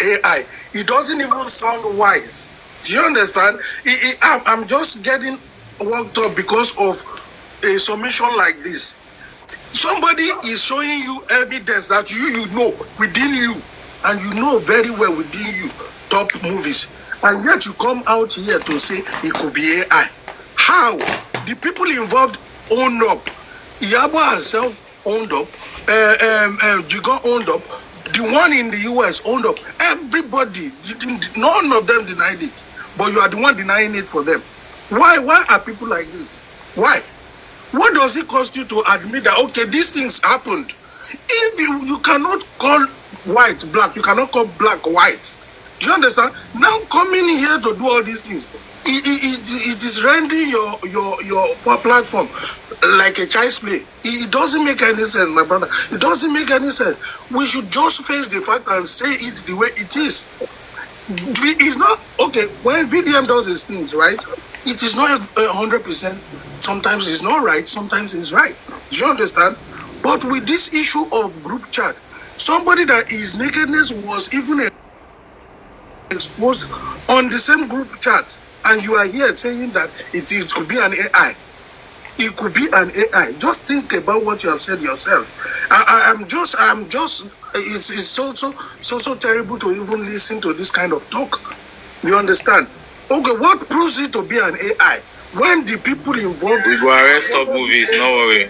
AI. It doesn't even sound wise. Do you understand? I'm just getting worked up because of a submission like this. Somebody is showing you evidence that you know within you, and you know very well within you, top movies, and yet you come out here to say it could be AI. How? The people involved own up. Iyabo herself owned up. Jigon owned up. The one in the US owned up. Everybody, none of them denied it, but you are the one denying it for them. Why are people like this? Why? What does it cost you to admit that, okay, these things happened? If you cannot call white black, you cannot call black white. Do you understand? Now coming here to do all these things, it is rendering your platform like a child's play. It doesn't make any sense, my brother. It doesn't make any sense. We should just face the fact and say it the way it is. It's not, okay, when VDM does his things, right? It is not 100%. Sometimes it's not right, sometimes it's right. Do you understand? But with this issue of group chat, somebody that his nakedness was even exposed on the same group chat, and you are here saying that it could be an AI. It could be an AI. Just think about what you have said yourself. I'm just. It's so terrible to even listen to this kind of talk. You understand? Okay, what proves it to be an AI? When the people involved... We go arrest top movies, no worry.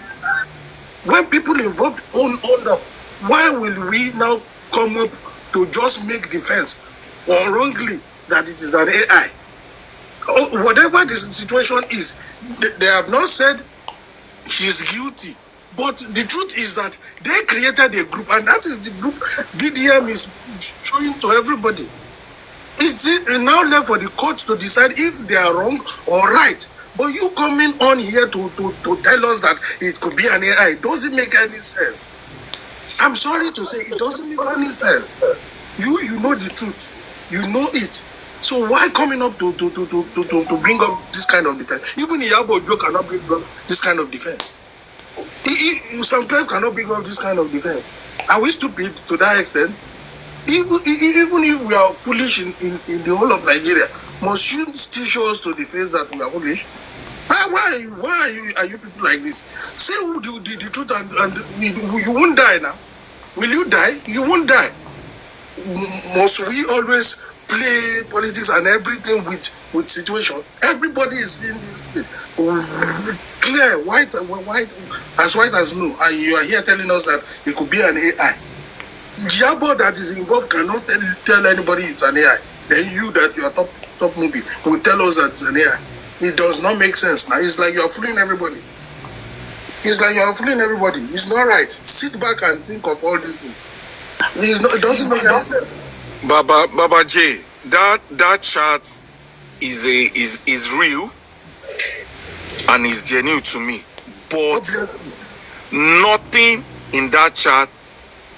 When people involved own up, why will we now come up to just make defense or wrongly that it is an AI? Whatever the situation is, they have not said she's guilty. But the truth is that they created a group, and that is the group BDM is showing to everybody. It's now left for the courts to decide if they are wrong or right. But you coming on here to tell us that it could be an AI, it doesn't make any sense. I'm sorry to say, it doesn't make any sense. You know the truth. You know it. So why coming up to bring up this kind of defense? Even Iyabo cannot bring up this kind of defense. He sometimes cannot bring up this kind of defense. Are we stupid to that extent? Even if we are foolish in the whole of Nigeria, must you still show us to the face that we are foolish? Why are you people like this? Say the truth and you won't die now. Will you die? You won't die. Must we always play politics and everything with situation? Everybody is seeing this clear, white as snow, and you are here telling us that it could be an AI. Iyabo that is involved cannot tell anybody it's an AI. Then you that you are top movie will tell us that it's an AI. It does not make sense now. It's like you are fooling everybody. It's not right. Sit back and think of all these things. It doesn't make any sense. Baba J, that chart is real and is genuine to me. But nothing in that chart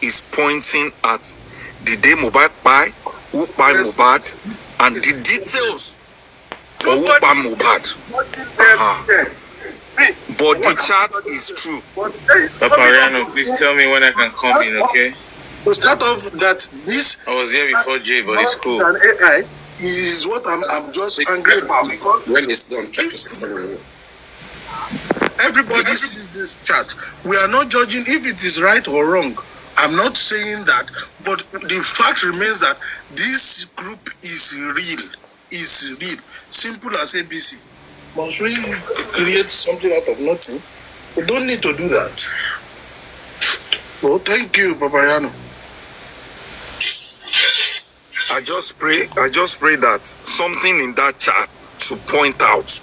is pointing at the day Mohbad buy, who buy Mohbad, and the details of who buy Mohbad. But the chart is true. Papariano, please tell me when I can come in, okay? To start off that this... I was here before Jay, but it's cool. An AI is what I'm just angry about. When it's done, check this. Everybody sees this chart. We are not judging if it is right or wrong. I'm not saying that, but the fact remains that this group is real. Simple as ABC. Must we create something out of nothing? We don't need to do that. Well, thank you, Papariano. I just pray that something in that chart should point out.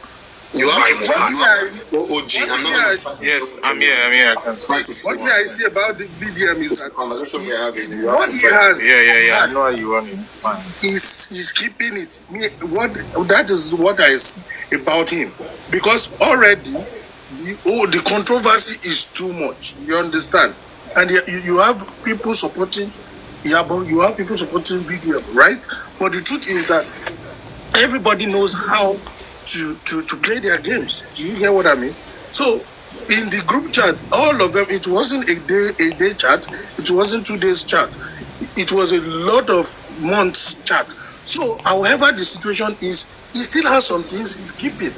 You have to OG. Yes, I'm here. I can speak. What I see about the BDM is that conversation we are having. what he has. Yeah. I know how you want it. It's fine. He's keeping it. That is what I see about him. Because already the controversy is too much. You understand? And you have people supporting Iyabo, you have people supporting BDM, right? But the truth is that everybody knows how to play their games. Do you get what I mean? So in the group chat, all of them, it wasn't a day chat, it wasn't 2 days chat. It was a lot of month's chat. So, however the situation is, he still has some things he's keeping.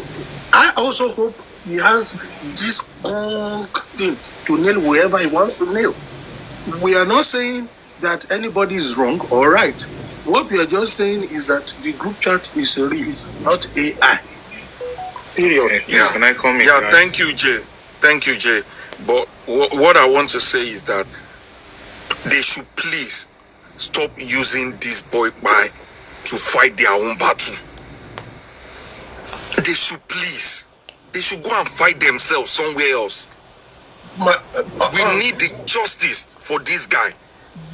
I also hope he has this thing to nail whoever he wants to nail. We are not saying that anybody is wrong or right. What we are just saying is that the group chat is real, not AI. Period. Yeah, can I come in? Yeah, guys? thank you, Jay. Thank you, Jay. But what I want to say is that they should please stop using this boy by to fight their own battle. They should please. They should go and fight themselves somewhere else. We need the justice for this guy.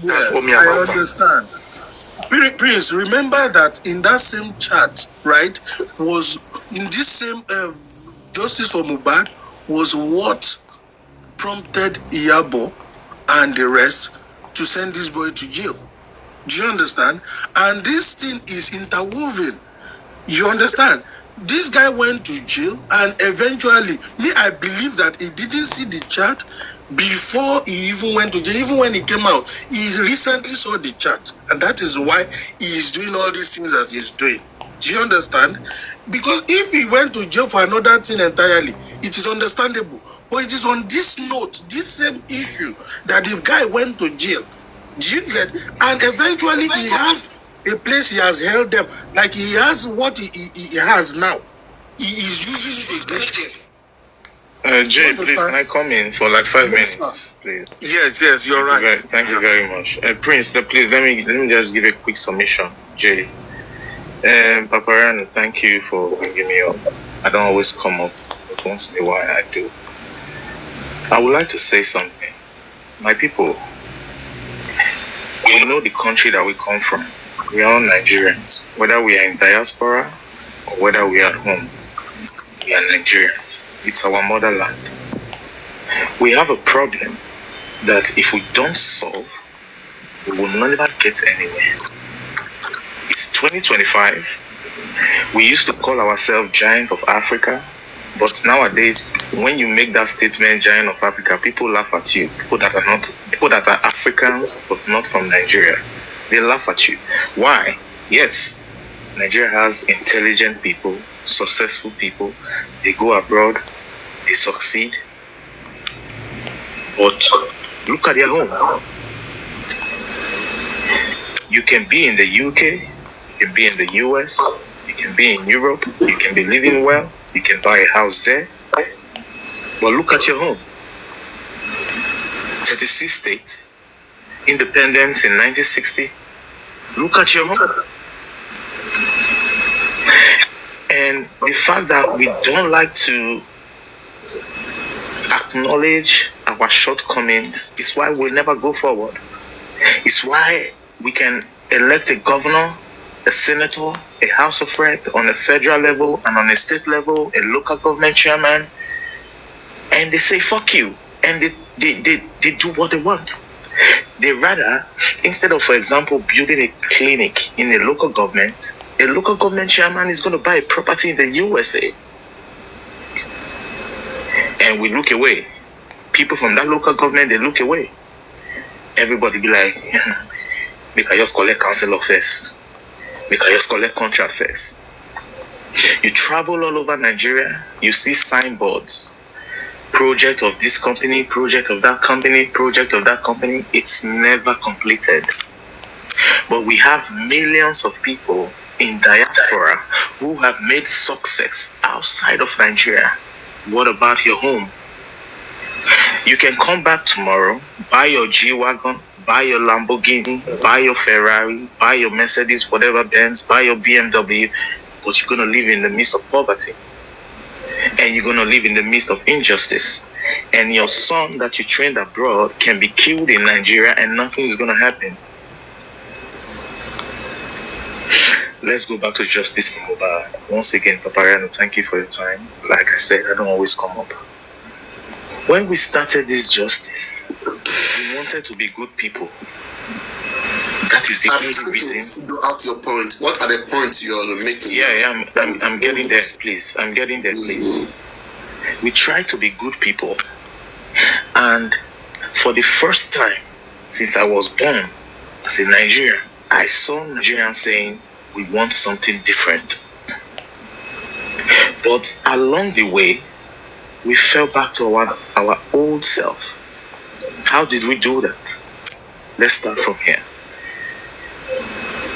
That's what me I about. understand. Prince, remember that in that same chat, right, was in this same justice for Mohbad was what prompted Iyabo and the rest to send this boy to jail. Do you understand? And this thing is interwoven. You understand? This guy went to jail and eventually, I believe that he didn't see the chat before he even went to jail. Even when he came out, he recently saw the chat. And that is why he is doing all these things that he's doing. Do you understand? Because if he went to jail for another thing entirely, it is understandable. But it is on this note, this same issue, that the guy went to jail. Do you get? And eventually he has a place he has held them. Like he has what he has now. He is using it against them. Jay, please, can I come in for like 5 minutes, please? Yes, you're right. Thank you very much. Prince, please, let me just give a quick submission, Jay. Papariano, thank you for bringing me up. I don't always come up, but once in a while I do. I would like to say something. My people, we know the country that we come from. We are all Nigerians. Whether we are in diaspora or whether we are at home, we are Nigerians. It's our motherland. We have a problem that if we don't solve, we will never get anywhere. It's 2025. We used to call ourselves Giant of Africa, but nowadays, when you make that statement, Giant of Africa, people laugh at you. People that are Africans but not from Nigeria, they laugh at you. Why? Yes, Nigeria has intelligent people, successful people. They go abroad, they succeed. But look at their home. You can be in the UK, you can be in the US, you can be in Europe, you can be living well, you can buy a house there. But look at your home. 36 states, independence in 1960. Look at your home. And the fact that we don't like to acknowledge our shortcomings is why we'll never go forward. It's why we can elect a governor, a senator, a house of rep on a federal level and on a state level, a local government chairman, and they say fuck you, and they do what they want. They rather, instead of, for example, building a clinic in a local government chairman is going to buy a property in the USA, and we look away. People from that local government, they look away. Everybody be like, make I just collect councillor first, make I just collect contract first. You travel all over Nigeria, you see signboards, project of this company, project of that company, project of that company. It's never completed. But we have millions of people in diaspora who have made success outside of Nigeria. What about your home? You can come back tomorrow, buy your G-Wagon, buy your Lamborghini, buy your Ferrari, buy your Mercedes, whatever Benz, buy your BMW, but you're going to live in the midst of poverty. And you're going to live in the midst of injustice. And your son that you trained abroad can be killed in Nigeria and nothing is going to happen. Let's go back to justice for Mohbad. Once again, Papariano, thank you for your time. Like I said, I don't always come up. When we started this justice, we wanted to be good people. That is the only reason. Figure out your point. What are the points you're making? Yeah, I'm getting there, please. I'm getting there, please. We try to be good people. And for the first time since I was born as a Nigerian, I saw Nigerians saying we want something different. But along the way, we fell back to our old self. How did we do that? Let's start from here.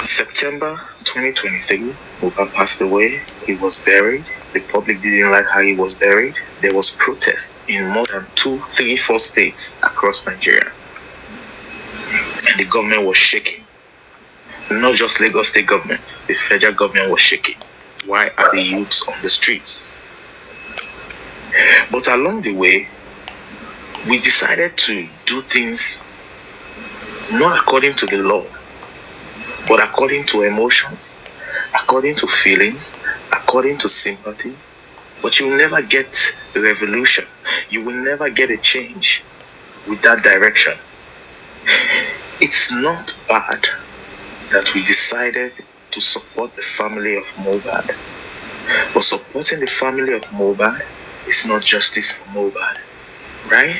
September 2023, Mohbad passed away. He was buried. The public didn't like how he was buried. There was protest in more than 2, 3, 4 states across Nigeria. And the government was shaking. Not just Lagos state government, the federal government was shaking. Why are the youths on the streets? But along the way, we decided to do things not according to the law, but according to emotions, according to feelings, according to sympathy. But you will never get a revolution. You will never get a change with that direction. It's not bad that we decided to support the family of Mohbad. But supporting the family of Mohbad is not justice for Mohbad, right?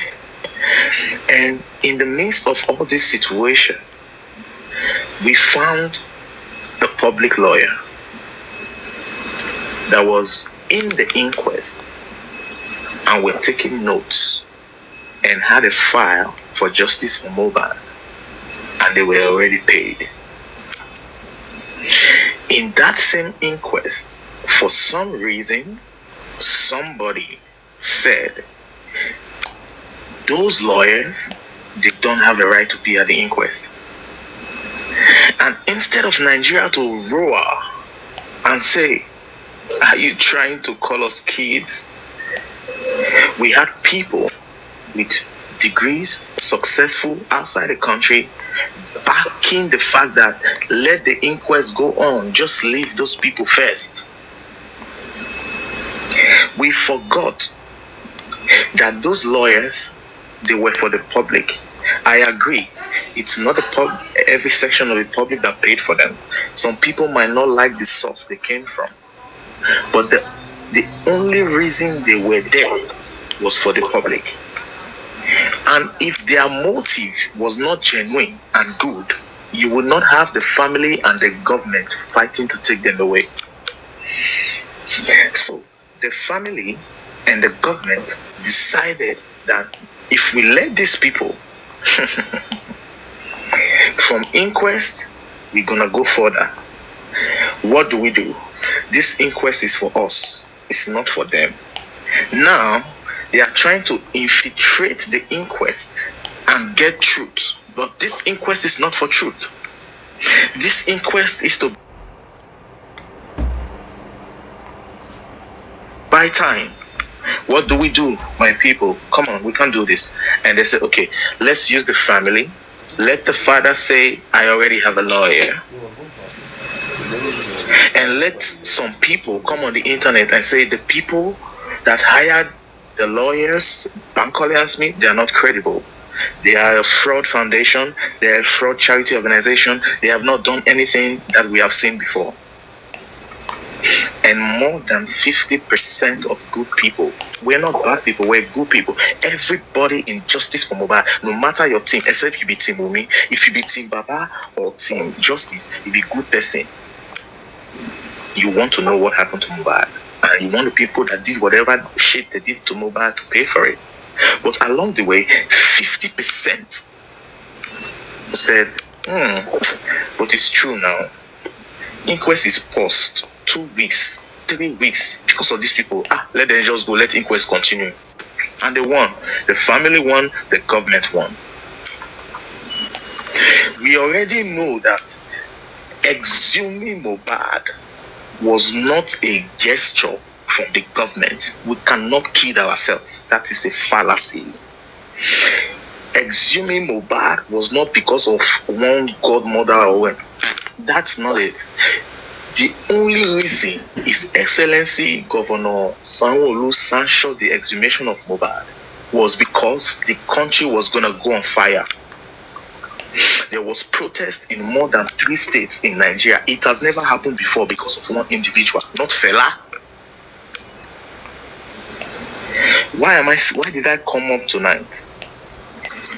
And in the midst of all this situation, we found a public lawyer that was in the inquest and were taking notes and had a file for justice for Mohbad, and they were already paid. In that same inquest, for some reason, somebody said those lawyers, they don't have the right to be at the inquest. And instead of Nigeria to roar and say, are you trying to call us kids? We had people with degrees, successful outside the country, backing the fact that let the inquest go on, just leave those people first. We forgot that those lawyers, they were for the public. I agree. It's not every section of the public that paid for them. Some people might not like the source they came from. But the only reason they were there was for the public. And if their motive was not genuine and good, you would not have the family and the government fighting to take them away. So the family and the government decided that if we let these people from inquest, we're gonna go further. What do? This inquest is for us, it's not for them. Now they are trying to infiltrate the inquest and get truth, but this inquest is not for truth. This inquest is to buy time. What do, my people? Come on, we can't do this. And they said, okay, let's use the family. Let the father say, I already have a lawyer. And let some people come on the internet and say the people that hired the lawyers, Bankole and Smith, they are not credible. They are a fraud foundation. They are a fraud charity organization. They have not done anything that we have seen before. And more than 50% of good people, we're not bad people, we're good people. Everybody in justice for Mohbad, no matter your team, except you be Team Wunmi, if you be Team Baba or Team Justice, you be good person. You want to know what happened to Mohbad, and you want the people that did whatever shit they did to Mohbad to pay for it. But along the way, 50% said, but it's true now. Inquest is paused 2 weeks, 3 weeks because of these people. Let them just go, let inquest continue. And they won. The family won, the government won. We already know that exhuming Mohbad was not a gesture from the government. We cannot kid ourselves. That is a fallacy. Exhuming Mohbad was not because of one godmother or when. That's not it. The only reason His Excellency Governor Sanwo-Olu sanctioned the exhumation of Mohbad was because the country was going to go on fire. There was protest in more than 3 states in Nigeria. It has never happened before because of one individual, not Fela. Why did I come up tonight?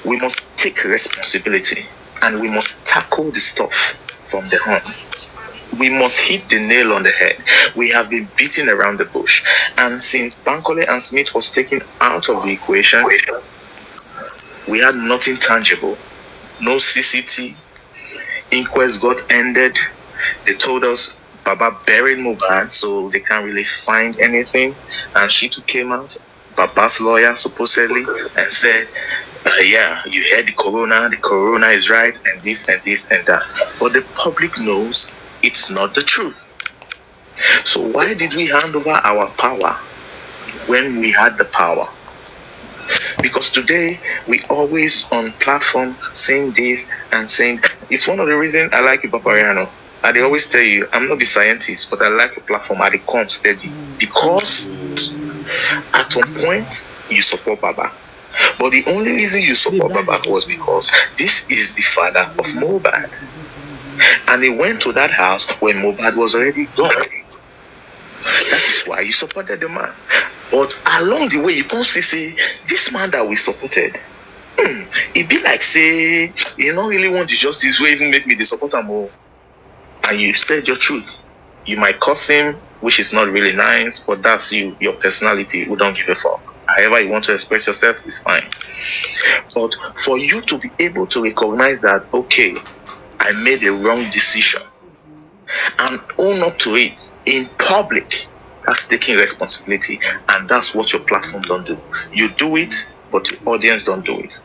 We must take responsibility and we must tackle the stuff from the horn. We must hit the nail on the head. We have been beating around the bush. And since Bankole and Smith was taken out of the equation, we had nothing tangible. No CCT. Inquest got ended. They told us Baba buried Mohbad, so they can't really find anything. And she too came out, Baba's lawyer supposedly, and said, yeah, you heard the corona is right, and this and this and that. But the public knows it's not the truth. So why did we hand over our power when we had the power? Because today we always on platform saying this and saying, it's one of the reasons I like you, Papariano. I they always tell you, I'm not the scientist, but I like the platform. I come steady. Because at some point, you support Baba. But the only reason you support Baba was because this is the father of Mohbad. And he went to that house when Mohbad was already gone. That is why you supported the man. But along the way, you can't say, this man that we supported, it be like, say, you don't really want the justice, will even make me the supporter more. And you said your truth. You might curse him, which is not really nice, but that's you, your personality. We don't give a fuck. However you want to express yourself is fine. But for you to be able to recognize that, okay, I made a wrong decision, and own up to it in public, that's taking responsibility. And that's what your platform don't do. You do it, but the audience don't do it.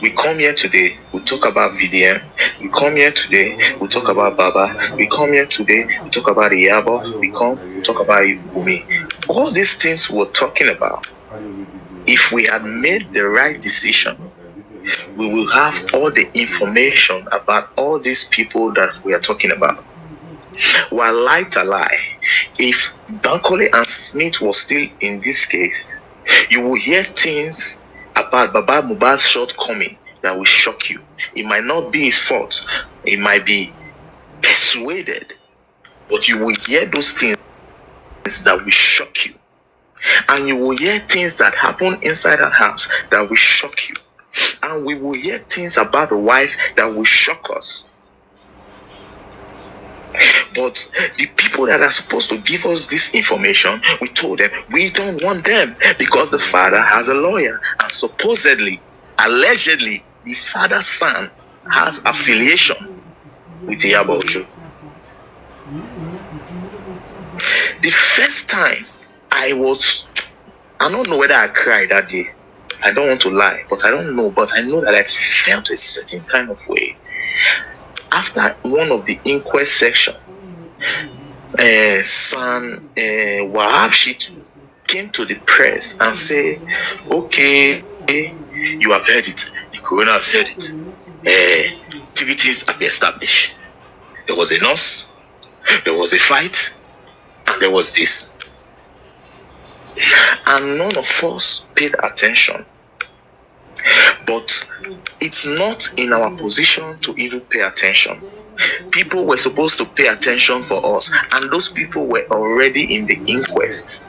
We come here today, we talk about VDM. We come here today, we talk about Baba. We come here today, we talk about Iyabo. We talk about Wunmi. All these things we're talking about, if we had made the right decision, we will have all the information about all these people that we are talking about. While lie to lie, if Bankole and Smith was still in this case, you will hear things about Baba Mohbad's shortcoming that will shock you. It might not be his fault. It might be persuaded. But you will hear those things that will shock you. And you will hear things that happen inside that house that will shock you. And we will hear things about the wife that will shock us. But the people that are supposed to give us this information, we told them we don't want them because the father has a lawyer. And supposedly, allegedly, the father's son has affiliation with Iyabo. The first time I don't know whether I cried that day. I don't want to lie, but I don't know. But I know that I felt a certain kind of way. After one of the inquest section, son Wahab Shitu came to the press and said, okay, you have heard it. The coroner has said it. Activities have been established. There was a nurse, there was a fight, and there was this. And none of us paid attention. But it's not in our position to even pay attention. People were supposed to pay attention for us, and those people were already in the inquest.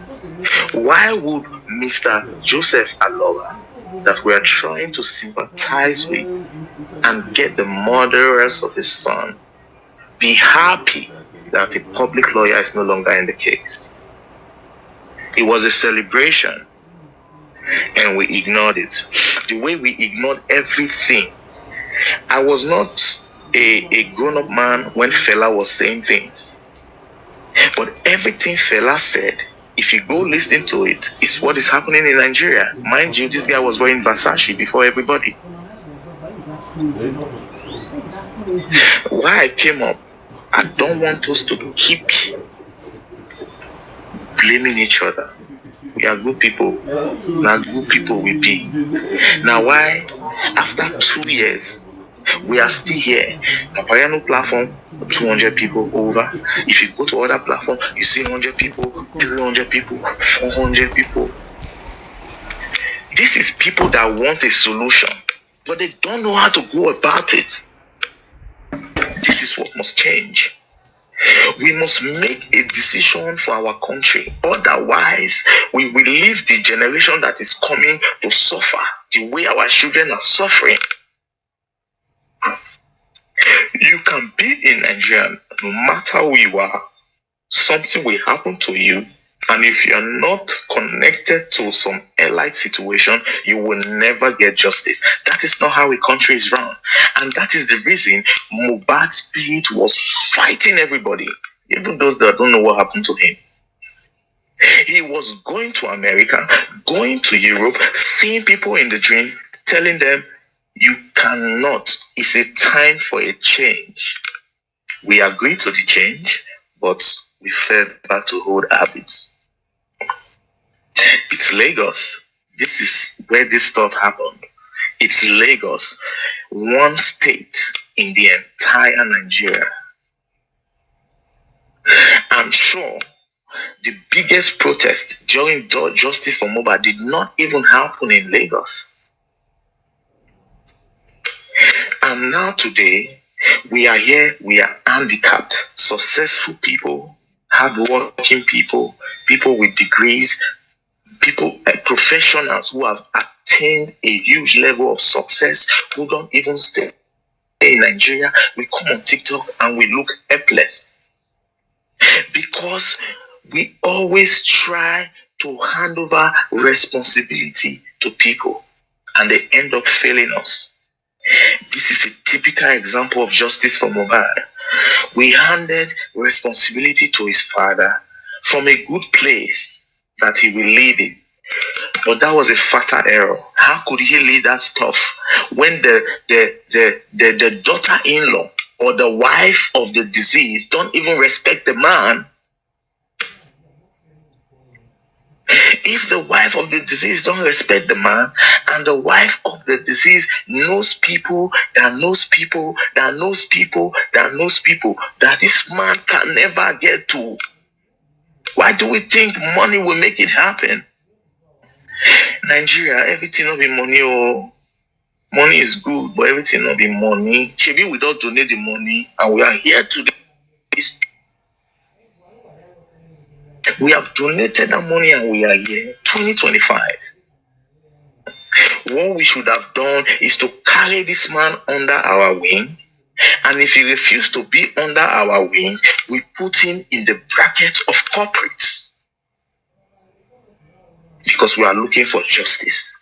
Why would Mr. Joseph Alola, that we are trying to sympathize with and get the murderers of his son, be happy that a public lawyer is no longer in the case? It was a celebration, and we ignored it. The way we ignored everything. I was not a grown-up man when Fela was saying things. But everything Fela said, if you go listen to it, is what is happening in Nigeria. Mind you, this guy was wearing Versace before everybody. Why I came up, I don't want us to keep blaming each other. We are good people. Now good people we be. Now why, after 2 years, we are still here? Papariano platform, 200 people over. If you go to other platform, you see 100 people, 300 people, 400 people. This is people that want a solution, but they don't know how to go about it. This is what must change. We must make a decision for our country. Otherwise, we will leave the generation that is coming to suffer the way our children are suffering. You can be in Nigeria, no matter who you are, something will happen to you. And if you're not connected to some allied situation, you will never get justice. That is not how a country is run. And that is the reason Mohbad's spirit was fighting everybody, even those that don't know what happened to him. He was going to America, going to Europe, seeing people in the dream, telling them, you cannot. It's a time for a change. We agreed to the change, but we fell back to old habits. It's Lagos. This is where this stuff happened. It's Lagos, one state in the entire Nigeria. I'm sure the biggest protest during Justice for Mohbad did not even happen in Lagos. And now today, we are here, we are handicapped, successful people, hardworking people, people with degrees, people, professionals who have attained a huge level of success, who don't even stay in Nigeria. We come on TikTok and we look helpless. Because we always try to hand over responsibility to people and they end up failing us. This is a typical example of Justice for Mohbad. We handed responsibility to his father from a good place that he will lead in. But that was a fatal error. How could he lead that stuff when the daughter-in-law or the wife of the deceased don't even respect the man? If the wife of the deceased don't respect the man, and the wife of the deceased knows people that knows people that knows people that knows people that this man can never get to, why do we think money will make it happen? Nigeria, everything will be money. Oh, money is good, but everything will be money. Maybe we don't donate the money, and we are here today. We have donated that money and we are here. 2025. What we should have done is to carry this man under our wing. And if he refuses to be under our wing, we put him in the bracket of culprits. Because we are looking for justice.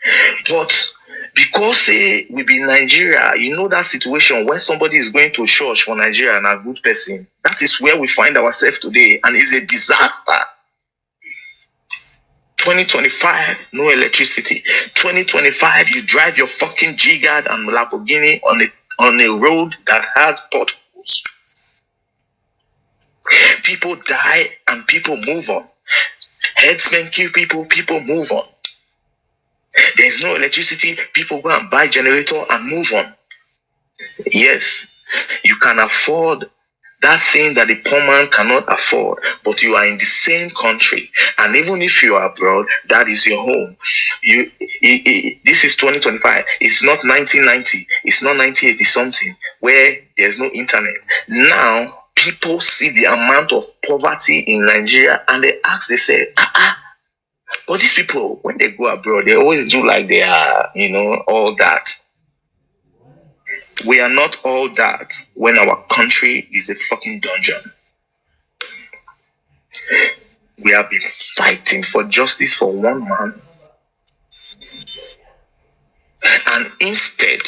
But because we be Nigeria, you know that situation when somebody is going to church for Nigeria and a good person, that is where we find ourselves today, and it's a disaster. 2025, no electricity. 2025, you drive your fucking G-Guard and Lamborghini on a road that has potholes. People die and people move on. Headsmen kill people, people move on. There's no electricity, people go and buy generator and move on. Yes, you can afford that thing that the poor man cannot afford, but you are in the same country, and even if you are abroad, that is your home. This is 2025. It's not 1990. It's not 1980 something where there's no internet. Now people see the amount of poverty in Nigeria, and they ask, they say, but these people, when they go abroad, they always do like they are, all that. We are not all that when our country is a fucking dungeon. We have been fighting for justice for one man. And instead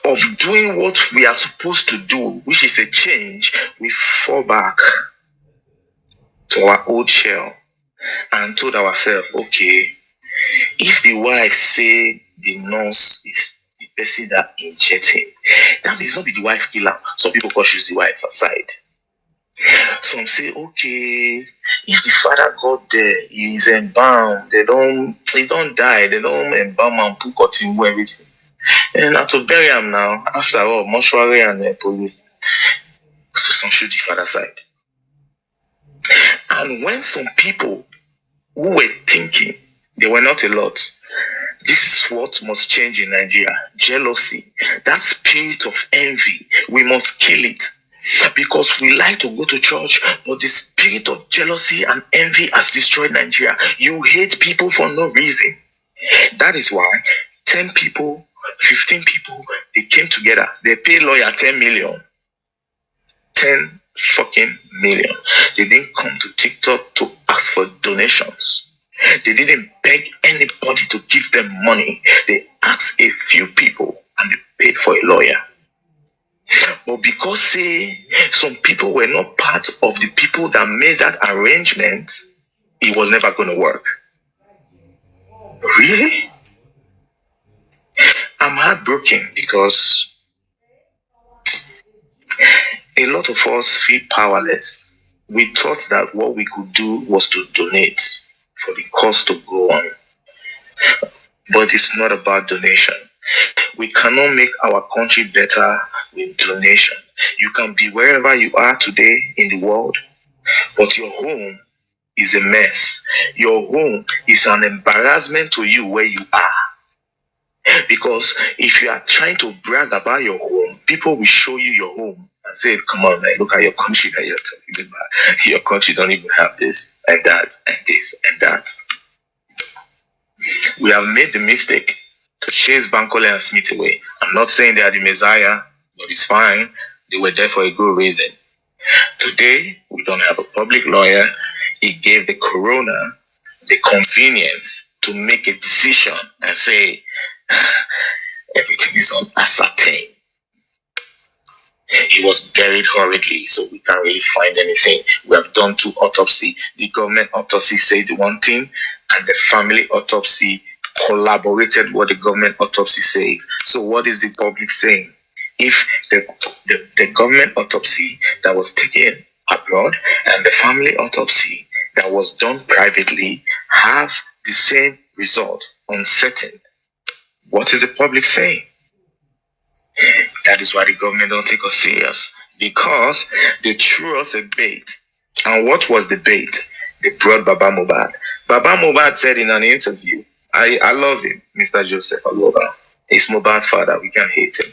of doing what we are supposed to do, which is a change, we fall back to our old shell and told ourselves, okay, if the wife say the nurse is the person that injects him, that means not be the wife killer. Some people choose the wife aside. Some say, okay, if the father got there, he is embalmed, he don't die, they don't embalm and put cotton wool, everything. And now to bury him now, after all, mortuary and police. So some shoot the father side. And when some people who were thinking, they were not a lot, this is what must change in Nigeria. Jealousy, that spirit of envy, we must kill it. Because we like to go to church, but the spirit of jealousy and envy has destroyed Nigeria. You hate people for no reason. That is why 10 people, 15 people, they came together. They pay lawyer 10 million. 10 fucking million. They didn't come to TikTok to ask for donations. They didn't beg anybody to give them money. They asked a few people and they paid for a lawyer. But because some people were not part of the people that made that arrangement, it was never going to work. Really? I'm heartbroken because a lot of us feel powerless. We thought that what we could do was to donate for the cause to go on. But it's not about donation. We cannot make our country better with donation. You can be wherever you are today in the world, but your home is a mess. Your home is an embarrassment to you where you are. Because if you are trying to brag about your home, people will show you your home and say, come on, man, look at your country that you're talking about. Your country don't even have this and that and this and that. We have made the mistake to chase Bankole and Smith away. I'm not saying they are the Messiah, but it's fine. They were there for a good reason. Today, we don't have a public lawyer. He gave the coroner the convenience to make a decision and say, everything is unascertained. He was buried horribly, so we can't really find anything. We have done 2 autopsies. The government autopsy said one thing, and the family autopsy collaborated what the government autopsy says. So what is the public saying? If the government autopsy that was taken abroad and the family autopsy that was done privately have the same result, uncertain, what is the public saying? That is why the government don't take us serious, because they threw us a bait. And what was the bait? They brought Baba Mohbad. Baba Mohbad said in an interview, I love him, Mr. Joseph Aloba. He's Mohbad's father. We can't hate him.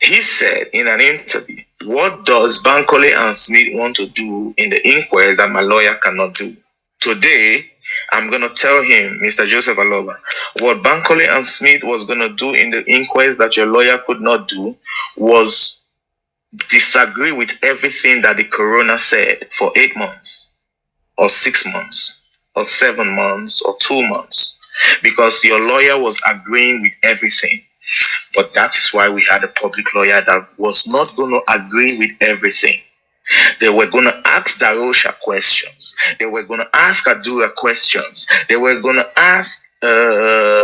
He said in an interview, what does Bankole and Smith want to do in the inquest that my lawyer cannot do? Today, I'm going to tell him, Mr. Joseph Aloba, what Bankole and Smith was going to do in the inquest that your lawyer could not do was disagree with everything that the coroner said for 8 months or 6 months or 7 months or 2 months, because your lawyer was agreeing with everything. But that is why we had a public lawyer that was not going to agree with everything. They were going to ask Darosha questions. They were going to ask Adura questions. They were going to ask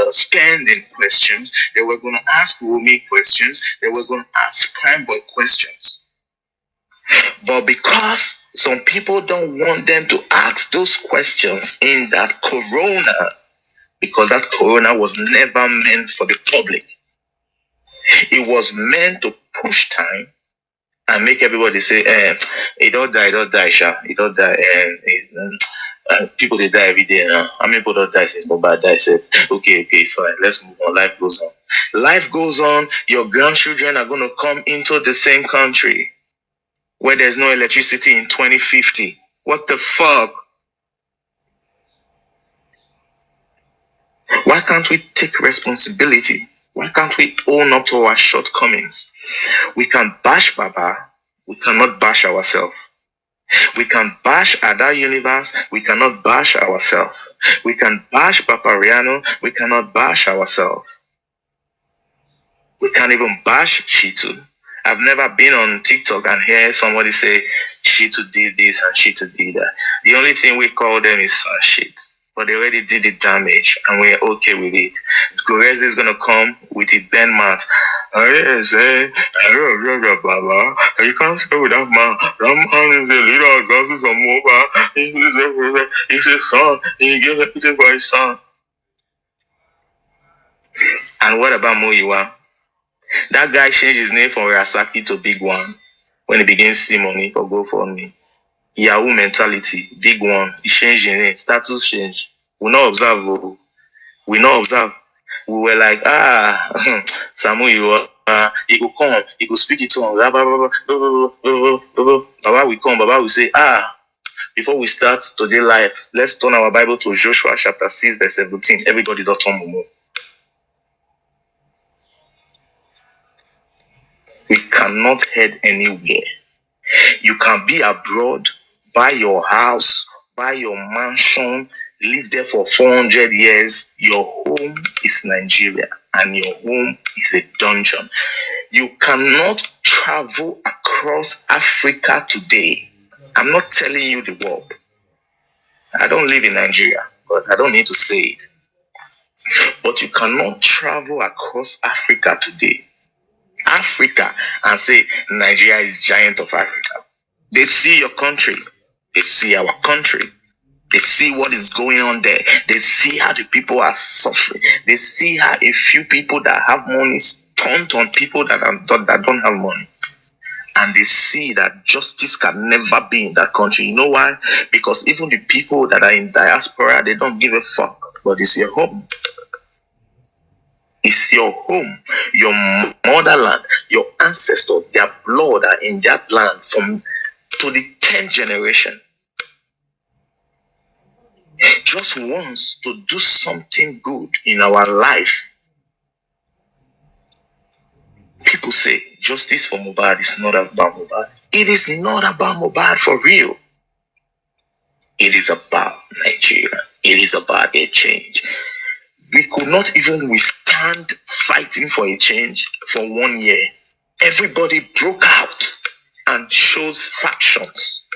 Spending questions. They were going to ask Wunmi questions. They were going to ask Prime Boy questions. But because some people don't want them to ask those questions in that corona, because that corona was never meant for the public. It was meant to push time and make everybody say, it don't die, Sha. It don't die. People, they die every day. How many people don't die since Mohbad died? Said, okay, it's fine. Let's move on. Life goes on. Life goes on. Your grandchildren are going to come into the same country where there's no electricity in 2050. What the fuck? Why can't we take responsibility? Why can't we own up to our shortcomings? We can bash Baba. We cannot bash ourselves. We can bash Ada Universe. We cannot bash ourselves. We can bash Papariano. We cannot bash ourselves. We can't even bash Shitu. I've never been on TikTok and hear somebody say Shitu did this and Shitu did that. The only thing we call them is shit. But they already did the damage and we're okay with it. Gorez is gonna come with his Ben mouth. You can't stay with that man. That man is the leader of Gospels of Mohbad. He's his son. He gives everything for his son. And what about Muyiwa? That guy changed his name from Rasaki to Big One when he began to see money for GoFundMe. Yahoo mentality, Big One. He changed his name, status change. We not observe. We not observe. We were like, Samu, he go come, he go speak it to him. Baba will come, Baba will say, before we start today live, let's turn our Bible to Joshua chapter 6, verse 17. Everybody don't turn more. We cannot head anywhere You can be abroad, buy your house, buy your mansion, live there for 400 years. Your home is Nigeria and your home is a dungeon. You cannot travel across Africa today. I'm not telling you the world. I don't live in Nigeria, but I don't need to say it. But you cannot travel across Africa today, Africa, and say Nigeria is giant of Africa. They see your country. They see our country. They see what is going on there. They see how the people are suffering. They see how a few people that have money stunt on people that don't have money. And they see that justice can never be in that country. You know why? Because even the people that are in diaspora, they don't give a fuck. But it's your home. It's your home, your motherland, your ancestors, their blood are in that land from to the 10th generation. Just wants to do something good in our life. People say justice for Mohbad is not about Mohbad. It is not about Mohbad for real. It is about Nigeria. It is about a change. We could not even withstand fighting for a change for 1 year. Everybody broke out and chose factions.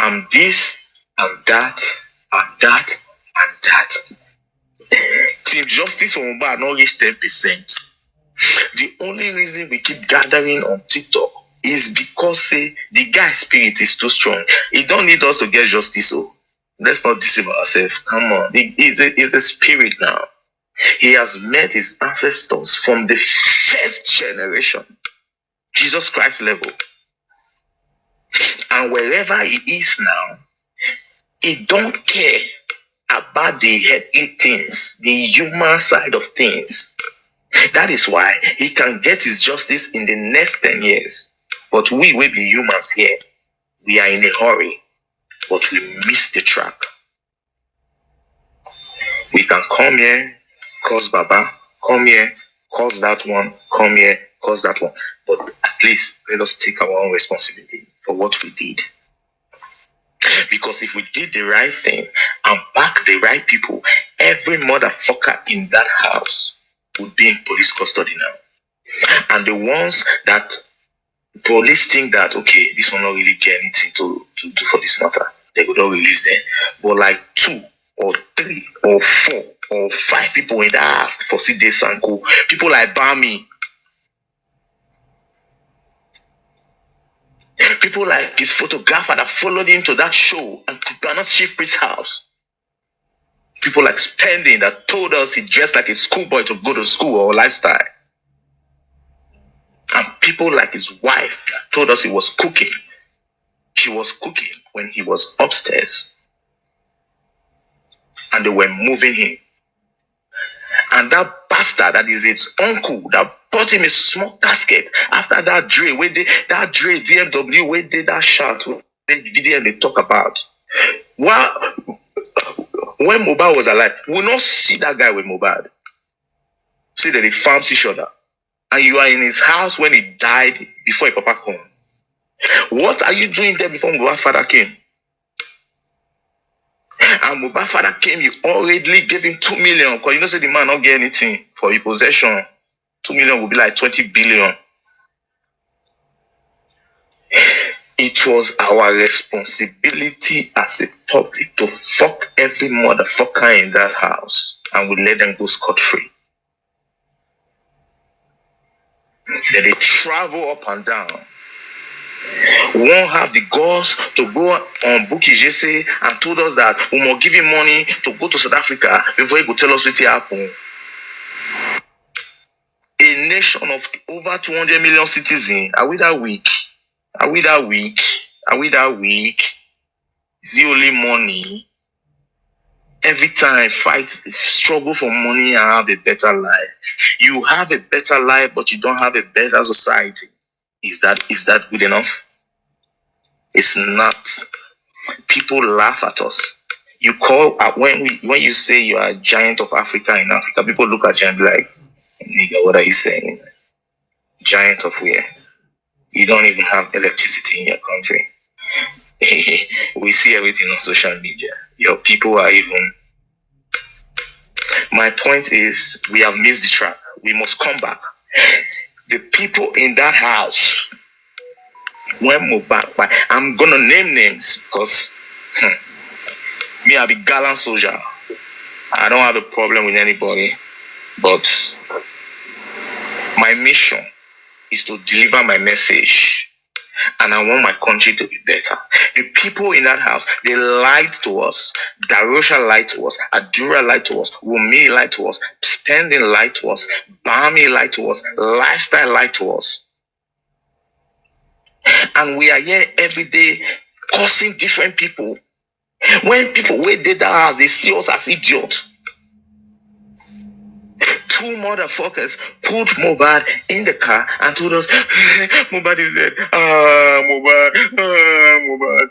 And this, and that, and that, and that. Team Justice for Mohbad not reach 10%. The only reason we keep gathering on TikTok is because the guy spirit is too strong. He don't need us to get justice. So let's not deceive ourselves. Come on. He's a spirit now. He has met his ancestors from the first generation. Jesus Christ level. And wherever he is now, he don't care about the earthly things, the human side of things. That is why he can get his justice in the next 10 years. But we will be humans here. We are in a hurry, but we miss the track. We can come here, cause Baba, come here, cause that one, come here, cause that one. But at least let us take our own responsibility for what we did. Because if we did the right thing and back the right people, every motherfucker in that house would be in police custody now. And the ones that police think that, okay, this will not really get anything to do for this matter, they would not release them. But like 2 or 3 or 4 or 5 people in that house for Side Sanko, people like Bami, people like his photographer that followed him to that show and Kubana's chief priest's house. People like Spending that told us he dressed like a schoolboy to go to school or lifestyle. And people like his wife that told us he was cooking. She was cooking when he was upstairs. And they were moving him. And that bastard that is his uncle that bought him a small casket after that Dre BL0W where did that shot the video they talk about. Well, when Mohbad was alive, we will not see that guy with Mohbad. See that they found each other. And you are in his house when he died before a papa came. What are you doing there before Mohbad's father came? And Mohbad's father came, you already gave him 2 million. Because you know, say the man not get anything for his possession. 2 million will be like 20 billion. It was our responsibility as a public to fuck every motherfucker in that house. And we let them go scot-free. Then they travel up and down. Won't have the guts to go on Bukky Jesse and told us that we must give him money to go to South Africa before he could tell us what happened. A nation of over 200 million citizens. Are we that weak? Are we that weak? Are we that weak? Is it only money? Every time fight, struggle for money and have a better life. You have a better life, but you don't have a better society. Is that good enough? It's not. People laugh at us. You call when you say you are a giant of Africa in Africa, people look at you and be like, nigga, what are you saying? Giant of where? You don't even have electricity in your country. We see everything on social media. Your people are even... My point is, we have missed the track. We must come back. The people in that house, when Mohbad, I'm gonna name names because me, I be gallant soldier. I don't have a problem with anybody, but my mission is to deliver my message. And I want my country to be better. The people in that house, they lied to us. Darosha lied to us. Adura lied to us. Wunmi lied to us. Spending lied to us. Bami lied to us. Lifestyle lied to us. And we are here every day causing different people. When people wait at that house, they see us as idiots. Two motherfuckers put Mohbad in the car and told us, Mohbad is dead. Mohbad.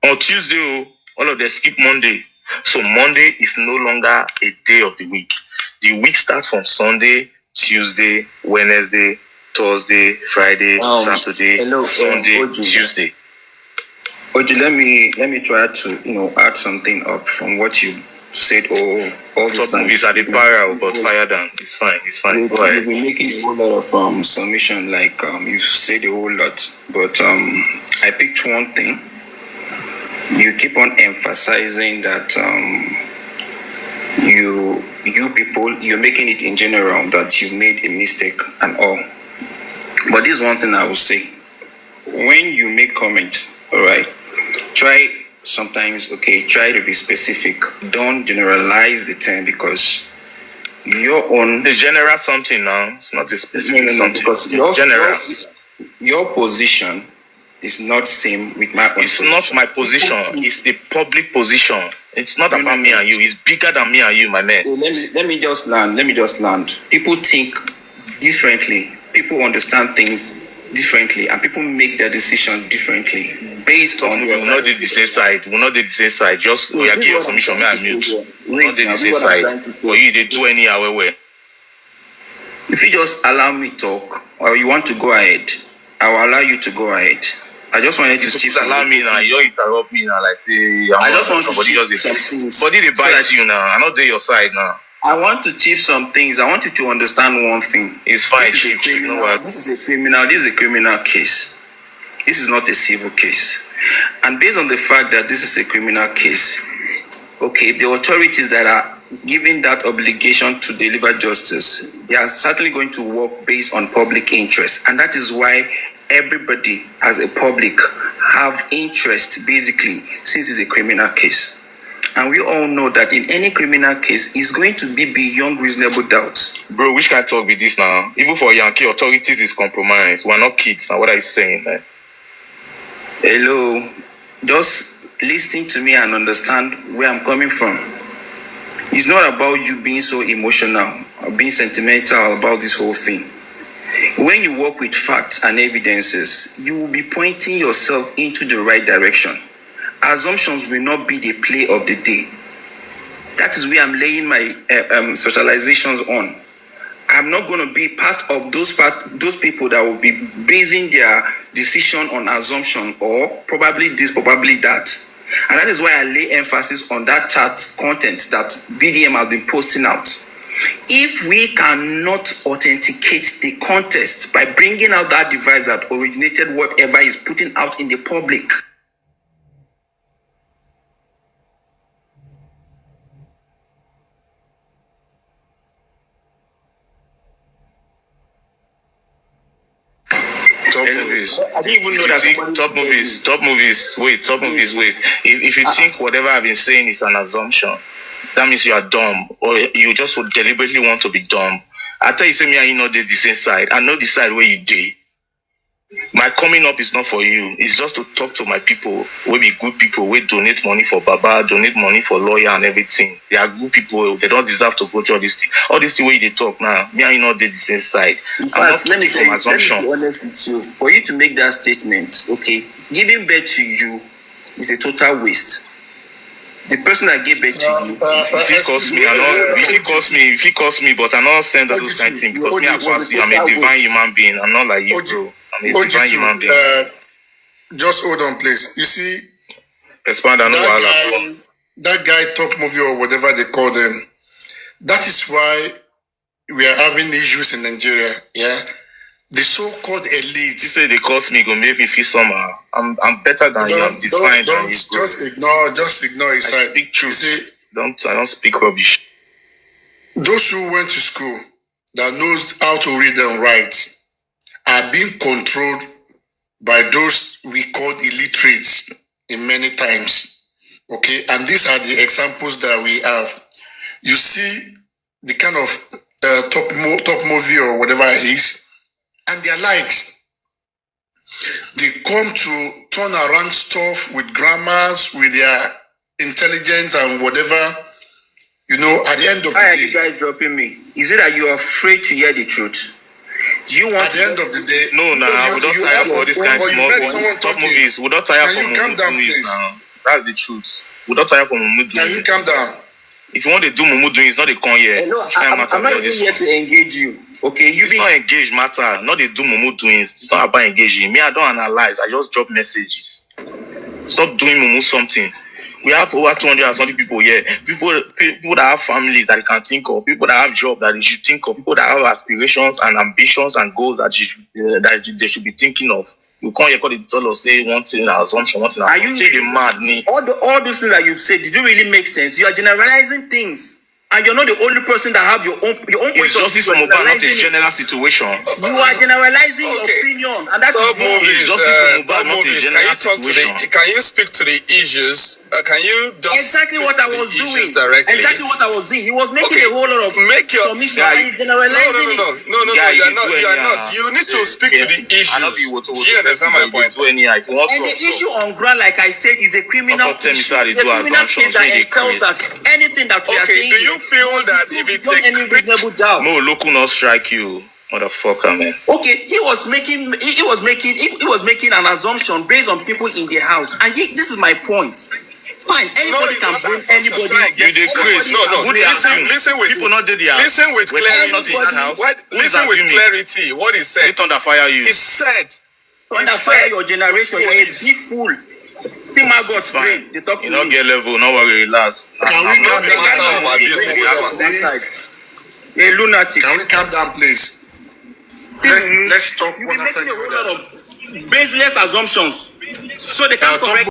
On Tuesday, all of them skip Monday. So Monday is no longer a day of the week. The week starts from Sunday, Tuesday, Wednesday, Thursday, Friday, Saturday, Sunday, Tuesday. Oji, let me try to add something up from what you said all this time. Movies are the para, but fire down. It's fine. Go ahead. You've been making a whole lot of submission, like you've said a whole lot, but I picked one thing. You keep on emphasizing that you people, you're making it in general that you made a mistake and all. But this is one thing I will say. When you make comments, all right, try to be specific. Don't generalize the term because your own... The general something now. It's not a specific something. It's general. Your position is not same with my own It's position. not my position. It's the public position. It's not about me and you. It's bigger than me and you, my man. Let me just land. People think differently. People understand things differently, and people make their decision differently based on... We will not do the same side. Just we are giving your commission, me and mute. We will not do the same side. For you, they do any other way. If you just allow me talk, or you want to go ahead, I will allow you to go ahead. I just wanted to chief. Allow me now. You don't interrupt me now. Like say, I just want to chief some things. Body they bite you now. I'm not there your side now. I want to chief some things. I want you to understand one thing. It's fine, chief. This is a criminal case. This is not a civil case. And based on the fact that this is a criminal case, okay, the authorities that are given that obligation to deliver justice, they are certainly going to work based on public interest. And that is why everybody as a public have interest, basically, since it's a criminal case. And we all know that in any criminal case, it's going to be beyond reasonable doubt. Bro, which kind of talk with this now? Even for Yankee authorities is compromised. We're not kids now. What are you saying, man? Hello. Just listen to me and understand where I'm coming from. It's not about you being so emotional or being sentimental about this whole thing. When you work with facts and evidences, you will be pointing yourself into the right direction. Assumptions will not be the play of the day. That is where I'm laying my socializations on. I'm not going to be part of those people that will be basing their decision on assumption or probably this, probably that. And that is why I lay emphasis on that chat content that VDM has been posting out. If we cannot authenticate the contest by bringing out that device that originated whatever is putting out in the public, I didn't even know that top movies. Wait. If you think whatever I've been saying is an assumption, that means you are dumb, or you just would deliberately want to be dumb. I tell you, say me and you know the same side. I know the side where you did. My coming up is not for you. It's just to talk to my people. We be good people. We donate money for Baba, donate money for lawyer and everything. They are good people. They don't deserve to go through all this thing. All this the way they talk now. Me and you know the same side. In fact, let me be honest with you. For you to make that statement, okay, giving birth to you is a total waste. The person that gave birth to you, if he calls me, but I'm not send all those kind of things because me, I'm a divine human being. I'm not like you, bro. I'm a divine human being. Just hold on, please. You see, Expand and that guy top movie or whatever they call them. That is why we are having issues in Nigeria. Yeah, the so-called elite. You say they cost me, gonna make me feel somehow. I'm better than you. I'm defined than you. Just ignore his side. I speak truth. See, I don't speak rubbish. Those who went to school that knows how to read and write are being controlled by those we call illiterates in many times. Okay, and these are the examples that we have. You see the kind of top movie or whatever it is, and their likes. They come to turn around stuff with grammars, with their intelligence and whatever. You know, at the end of the day. Why are you guys dropping me? Is it that you are afraid to hear the truth? Do you want at the end of the day? No, we don't tire for this kind of small movies. We don't tire for movies now. That's the truth. We don't tire for movies. Can you calm down? If you want to do mumu doing, it's not a con here. No, I'm not even here to engage you. Okay, it's not engaged matter. Not they do mumu doings. It's not about engaging. Me, I don't analyze. I just drop messages. Stop doing mumu something. We have over 200 and something people here. People that have families that they can think of. People that have jobs that they should think of. People that have aspirations and ambitions and goals that they should be thinking of. You can't hear what they tell us, say one thing, an assumption, one thing. Are you really mad, me? All those things that you've said, did you really make sense? You are generalizing things. And you're not the only person that have your own point of view. It's justice for Mohbad, not a general situation. You are generalizing your opinion, and that's movies. Justice for Mohbad, not a general situation. Can you speak to the issues? Can you just exactly what I was doing? Directly? Exactly what I was doing. He was making a whole lot of submission. Yeah, generalizing No, you're not. You need to speak to the issues. Do you understand my point? And the issue on ground, like I said, is a criminal issue. It's a criminal case that entails that anything that we are saying. Do you feel that if it's any reasonable doubt? No, local not strike you, motherfucker, man. Okay, he was making an assumption based on people in the house, and this is my point. Fine, anybody can bring anybody. Listen with people not did the house. Listen with clarity. Listen with clarity. What he said. They thunder fire you. He said. Thunder fire your generation. You're a big fool. Think my God's brain. They talk to you don't get level. No worry, relax. Can we calm down, please? A lunatic. Can we calm down, please? Let's talk one after the other. Baseless assumptions, so they can't correct.